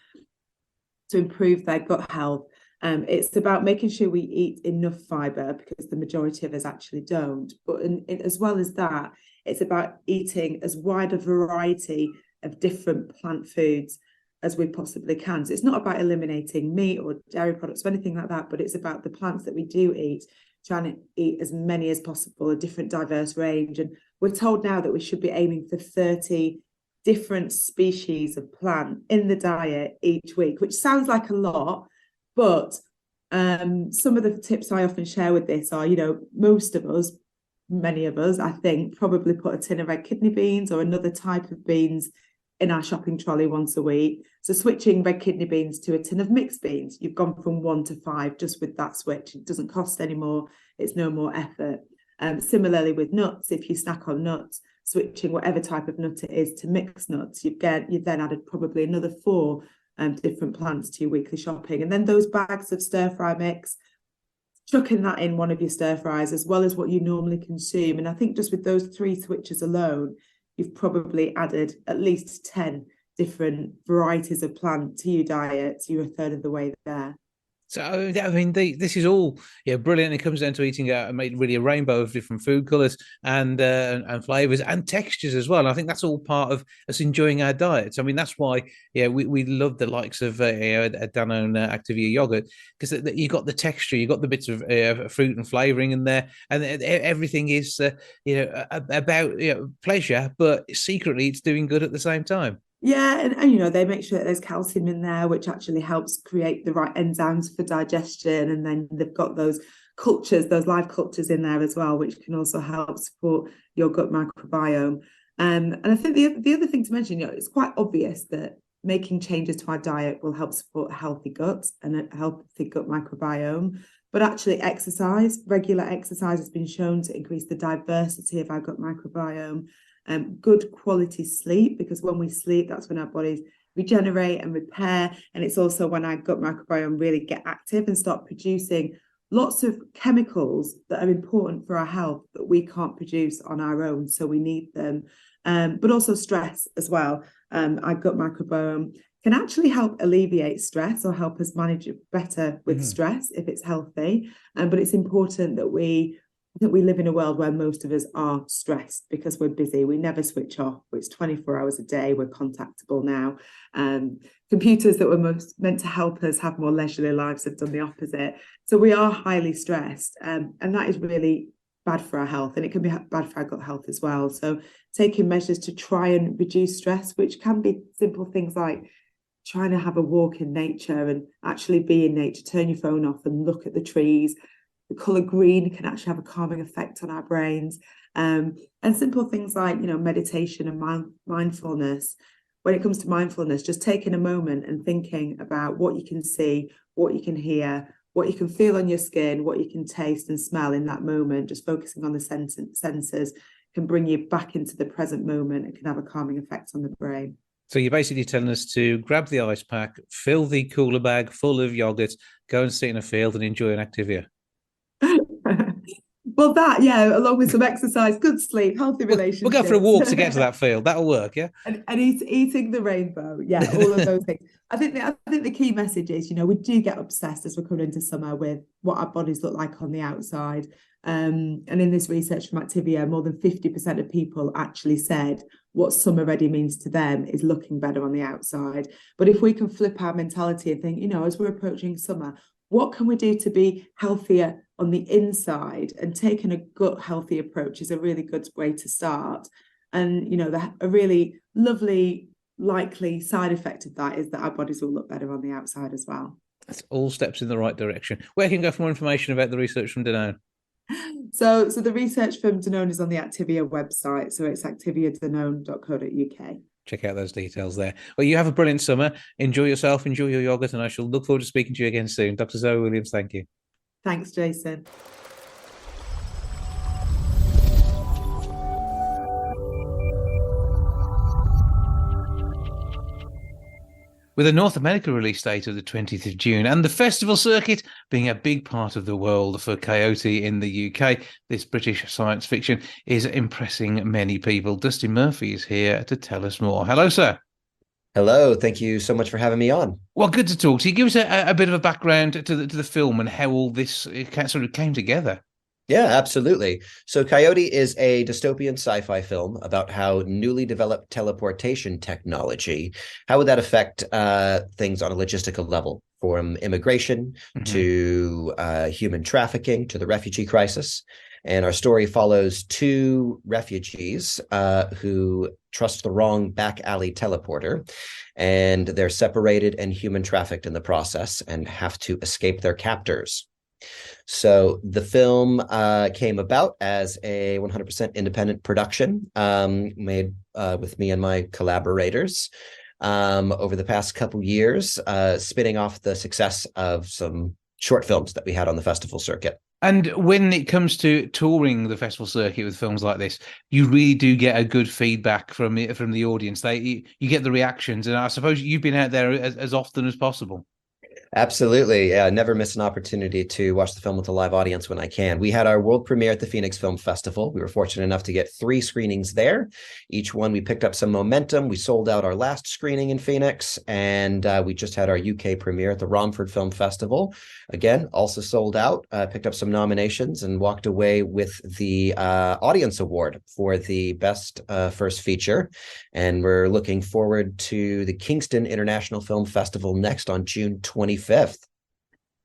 to improve their gut health, it's about making sure we eat enough fibre, because the majority of us actually don't. But as well as that, it's about eating as wide a variety of different plant foods as we possibly can. So it's not about eliminating meat or dairy products or anything like that, but it's about the plants that we do eat, trying to eat as many as possible, a different diverse range. And we're told now that we should be aiming for 30 different species of plant in the diet each week, which sounds like a lot, but some of the tips I often share with this are, most of us, many of us, I think, probably put a tin of red kidney beans or another type of beans in our shopping trolley once a week. So switching red kidney beans to a tin of mixed beans, you've gone from 1 to 5 just with that switch. It doesn't cost any more. It's no more effort. Similarly with nuts, if you snack on nuts, switching whatever type of nut it is to mixed nuts, you've then added probably another 4 different plants to your weekly shopping. And then those bags of stir fry mix, chucking that in one of your stir fries as well as what you normally consume. And I think just with those 3 switches alone, you've probably added at least 10 different varieties of plant to your diet. So you're a third of the way there. So, I mean, this is all brilliant. It comes down to eating really a rainbow of different food colours and flavours and textures as well. And I think that's all part of us enjoying our diets. I mean, that's why we love the likes of Danone Activia yogurt, because you got the texture, you got the bits of fruit and flavouring in there, and everything is about pleasure, but secretly it's doing good at the same time. Yeah, and they make sure that there's calcium in there, which actually helps create the right enzymes for digestion. And then they've got those cultures, those live cultures in there as well, which can also help support your gut microbiome. And I think the other thing to mention, it's quite obvious that making changes to our diet will help support a healthy gut and a healthy gut microbiome. But actually regular exercise has been shown to increase the diversity of our gut microbiome. Good quality sleep, because when we sleep, that's when our bodies regenerate and repair. And it's also when our gut microbiome really get active and start producing lots of chemicals that are important for our health that we can't produce on our own. So we need them. But also stress as well. Our gut microbiome can actually help alleviate stress or help us manage it better with stress if it's healthy. But it's important that we live in a world where most of us are stressed because we're busy. We never switch off. It's 24 hours a day. We're contactable now. Computers that were meant to help us have more leisurely lives have done the opposite. So we are highly stressed, and that is really bad for our health, and it can be bad for our gut health as well. So taking measures to try and reduce stress, which can be simple things like trying to have a walk in nature and actually be in nature, turn your phone off and look at the trees. The colour green can actually have a calming effect on our brains. And simple things like, meditation and mindfulness when it comes to mindfulness, just taking a moment and thinking about what you can see, what you can hear, what you can feel on your skin, what you can taste and smell in that moment, just focusing on the senses can bring you back into the present moment and can have a calming effect on the brain. So you're basically telling us to grab the ice pack, fill the cooler bag full of yogurt, go and sit in a field and enjoy an Activia. Well, that, yeah, along with some exercise, good sleep, healthy relationships. We'll go for a walk to get to that field. That'll work, yeah? And eating the rainbow. Yeah, all of those things. I think the key message is, we do get obsessed as we're coming into summer with what our bodies look like on the outside. And in this research from Activia, more than 50% of people actually said what summer ready means to them is looking better on the outside. But if we can flip our mentality and think, as we're approaching summer, what can we do to be healthier on the inside? And taking a gut healthy approach is a really good way to start. And, a really lovely, likely side effect of that is that our bodies will look better on the outside as well. That's all steps in the right direction. Where can you go for more information about the research from Danone? So the research from Danone is on the Activia website. So it's activiadanone.co.uk. Check out those details there. Well, you have a brilliant summer. Enjoy yourself, enjoy your yogurt, and I shall look forward to speaking to you again soon. Dr. Zoe Williams, thank you. Thanks, Jason. With a North America release date of the 20th of June and the festival circuit being a big part of the world for Coyote in the UK, this British science fiction is impressing many people. Dustin Murphy is here to tell us more. Hello, sir. Hello. Thank you so much for having me on. Well, good to talk to you. Give us a bit of a background to the film and how all this sort of came together. Yeah, absolutely. So Coyote is a dystopian sci-fi film about how newly developed teleportation technology, how would that affect things on a logistical level, from immigration to human trafficking to the refugee crisis. And our story follows two refugees who trust the wrong back alley teleporter, and they're separated and human trafficked in the process and have to escape their captors. So the film came about as a 100% independent production made with me and my collaborators over the past couple years, spinning off the success of some short films that we had on the festival circuit. And when it comes to touring the festival circuit with films like this, you really do get a good feedback from the audience. You get the reactions, and I suppose you've been out there as often as possible. Absolutely. Yeah, never miss an opportunity to watch the film with a live audience when I can. We had our world premiere at the Phoenix Film Festival. We were fortunate enough to get 3 screenings there. Each one, we picked up some momentum. We sold out our last screening in Phoenix, and we just had our UK premiere at the Romford Film Festival. Again, also sold out, picked up some nominations, and walked away with the Audience Award for the Best First Feature. And we're looking forward to the Kingston International Film Festival next on June 25th.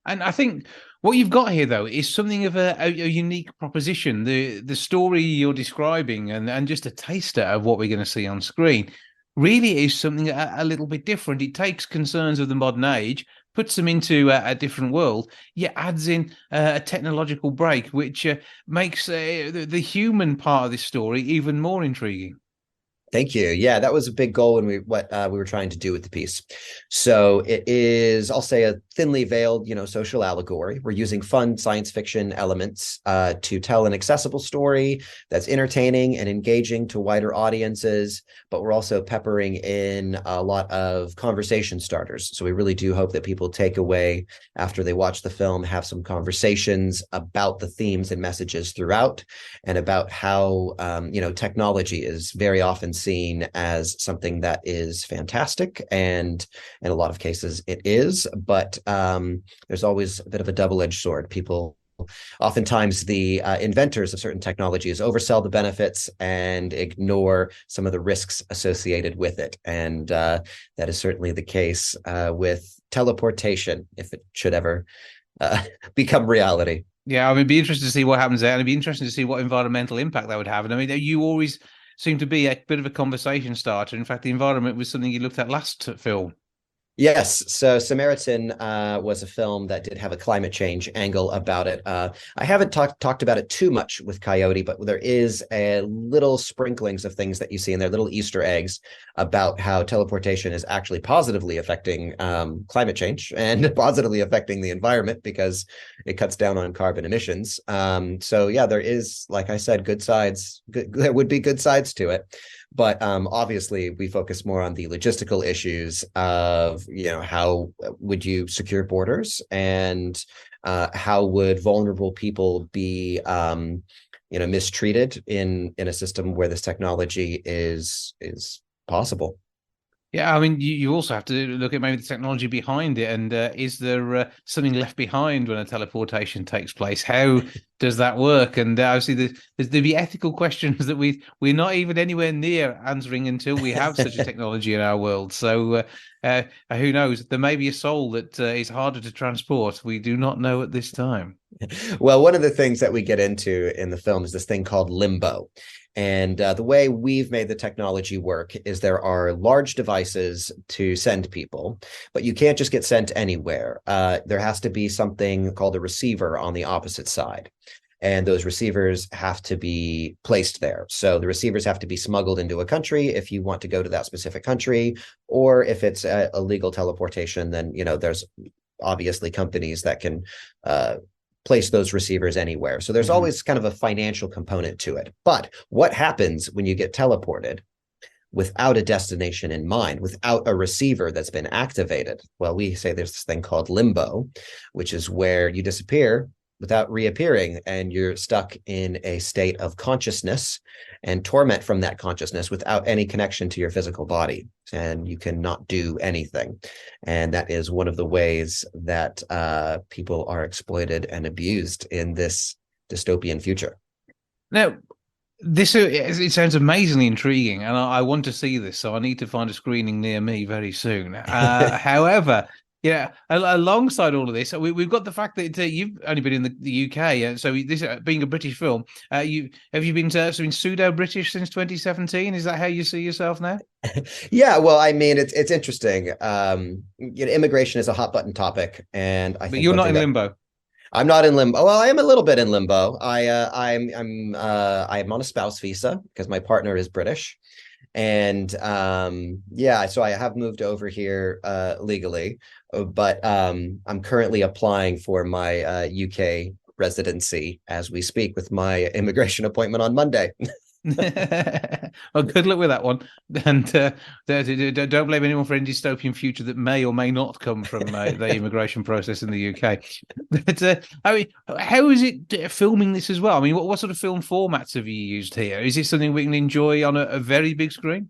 And I think what you've got here, though, is something of a unique proposition. The story you're describing and just a taster of what we're going to see on screen really is something a little bit different. It takes concerns of the modern age, puts them into a different world, yet adds in a technological break, which makes the human part of this story even more intriguing. Thank you. Yeah, that was a big goal when we were trying to do with the piece. So it is, I'll say, a thinly veiled, social allegory. We're using fun science fiction elements to tell an accessible story that's entertaining and engaging to wider audiences, but we're also peppering in a lot of conversation starters. So we really do hope that people take away after they watch the film, have some conversations about the themes and messages throughout, and about how, technology is very often seen as something that is fantastic, and in a lot of cases it is, but there's always a bit of a double-edged sword. People, oftentimes the inventors of certain technologies, oversell the benefits and ignore some of the risks associated with it, and that is certainly the case with teleportation, if it should ever become reality. Yeah, I mean, it'd be interesting to see what happens there, and it'd be interesting to see what environmental impact that would have. And I mean, you always seem to be a bit of a conversation starter. In fact, the environment was something you looked at last film. Yes, so Samaritan was a film that did have a climate change angle about it. I haven't talked about it too much with Coyote, but there is a little sprinklings of things that you see in there, little Easter eggs about how teleportation is actually positively affecting climate change and positively affecting the environment because it cuts down on carbon emissions. So yeah, there is, like I said, good sides. There would be good sides to it. But obviously, we focus more on the logistical issues of, how would you secure borders and how would vulnerable people be, mistreated in a system where this technology is possible. Yeah, I mean, you also have to look at maybe the technology behind it, and is there something left behind when a teleportation takes place? How does that work? And obviously, there'll be ethical questions that we're not even anywhere near answering until we have such a technology in our world. So who knows? There may be a soul that is harder to transport. We do not know at this time. Well, one of the things that we get into in the film is this thing called limbo. And the way we've made the technology work is there are large devices to send people, but you can't just get sent anywhere. There has to be something called a receiver on the opposite side. And those receivers have to be placed there. So the receivers have to be smuggled into a country if you want to go to that specific country, or if it's a legal teleportation, then, there's obviously companies that can place those receivers anywhere. So there's always kind of a financial component to it. But what happens when you get teleported without a destination in mind, without a receiver that's been activated? Well, we say there's this thing called limbo, which is where you disappear without reappearing, and you're stuck in a state of consciousness and torment from that consciousness without any connection to your physical body, and you cannot do anything. And that is one of the ways that people are exploited and abused in this dystopian future. Now, it sounds amazingly intriguing, and I want to see this, so I need to find a screening near me very soon. However, yeah, alongside all of this, we've got the fact that you've only been in the UK, so this being a British film, have you been pseudo-British since 2017? Is that how you see yourself now? Yeah, well, I mean, it's interesting. Immigration is a hot button topic, and I think. But you're not in limbo. I'm not in limbo. Well, I am a little bit in limbo. I'm on a spouse visa because my partner is British. And so I have moved over here legally, but I'm currently applying for my UK residency as we speak, with my immigration appointment on Monday. Well, good luck with that one, and don't blame anyone for any dystopian future that may or may not come from the immigration process in the UK. But I mean, how is it filming this as well? I mean, what sort of film formats have you used here? Is it something we can enjoy on a very big screen?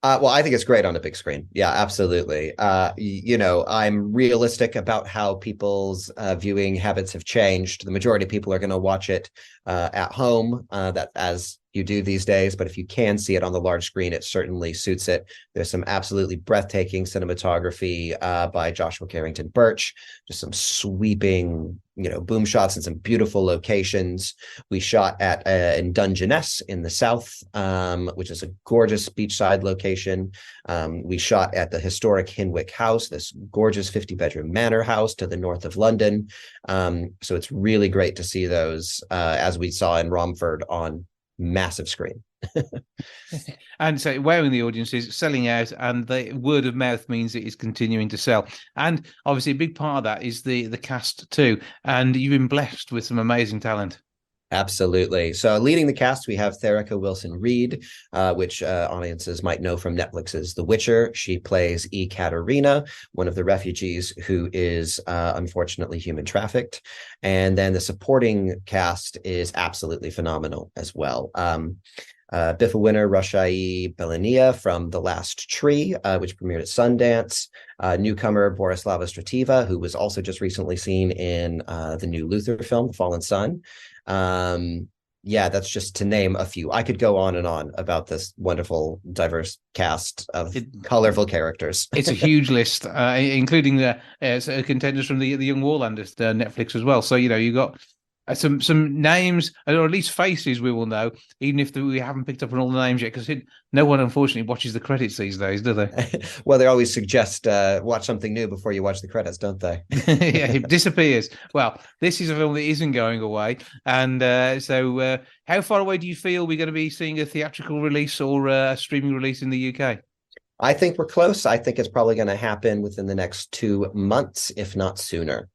Well, I think it's great on a big screen. Yeah, absolutely. I'm realistic about how people's viewing habits have changed. The majority of people are going to watch it at home, that as you do these days. But if you can see it on the large screen, it certainly suits it. There's some absolutely breathtaking cinematography by Joshua Carrington Birch, just some sweeping, boom shots and some beautiful locations. We shot at in Dungeness in the south, which is a gorgeous beachside location. We shot at the historic Hinwick House, this gorgeous 50-bedroom manor house to the north of London. So it's really great to see those, as we saw in Romford, on massive screen. And so where in the audience is selling out, and the word of mouth means it is continuing to sell. And obviously a big part of that is the cast too, and you've been blessed with some amazing talent. Absolutely. So leading the cast, we have Therica Wilson-Reed, which audiences might know from Netflix's The Witcher. She plays Ekaterina, one of the refugees who is unfortunately human trafficked. And then the supporting cast is absolutely phenomenal as well. BIFA winner Rashai Belania from The Last Tree, which premiered at Sundance. Newcomer Borislava Strativa, who was also just recently seen in the new Luther film, The Fallen Sun. That's just to name a few. I could go on and on about this wonderful, diverse cast of colorful characters. It's a huge list, including the contenders from the Young Warlanders Netflix as well. So you got some names, or at least faces we will know, even if we haven't picked up on all the names yet, because no one, unfortunately, watches the credits these days, do they? Well, they always suggest watch something new before you watch the credits, don't they? Yeah, it disappears. Well, this is a film that isn't going away. And so how far away do you feel we're going to be seeing a theatrical release or a streaming release in the UK? I think we're close. I think it's probably going to happen within the next 2 months, if not sooner.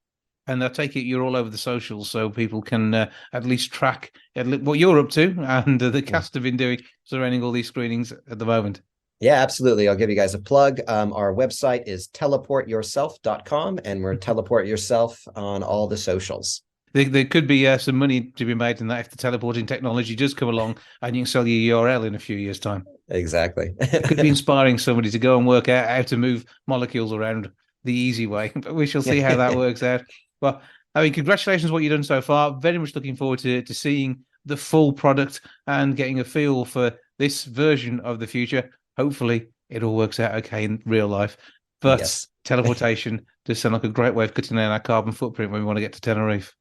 And I take it you're all over the socials, so people can at least track what you're up to and the cast have been doing surrounding all these screenings at the moment. Yeah, absolutely. I'll give you guys a plug. Our website is teleportyourself.com, and we're Teleport Yourself on all the socials. There could be some money to be made in that if the teleporting technology does come along and you can sell your URL in a few years' time. Exactly. It could be inspiring somebody to go and work out how to move molecules around the easy way, but we shall see how that works out. Well, I mean, congratulations on what you've done so far. Very much looking forward to seeing the full product and getting a feel for this version of the future. Hopefully, it all works out okay in real life. But teleportation does sound like a great way of cutting down our carbon footprint when we want to get to Tenerife.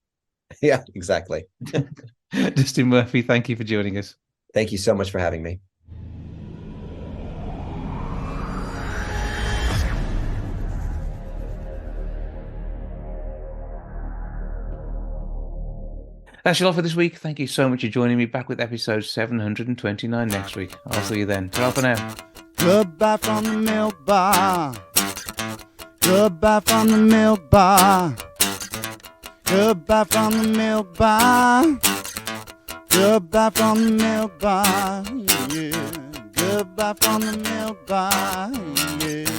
Yeah, exactly. Dustin Murphy, thank you for joining us. Thank you so much for having me. That's all for this week. Thank you so much for joining me. Back with episode 729 next week. I'll see you then. Ta-ra for now. Goodbye from the milk bar. Goodbye from the milk bar. Goodbye from the milk bar. Goodbye from the milk bar. Yeah. Goodbye from the milk bar. Yeah.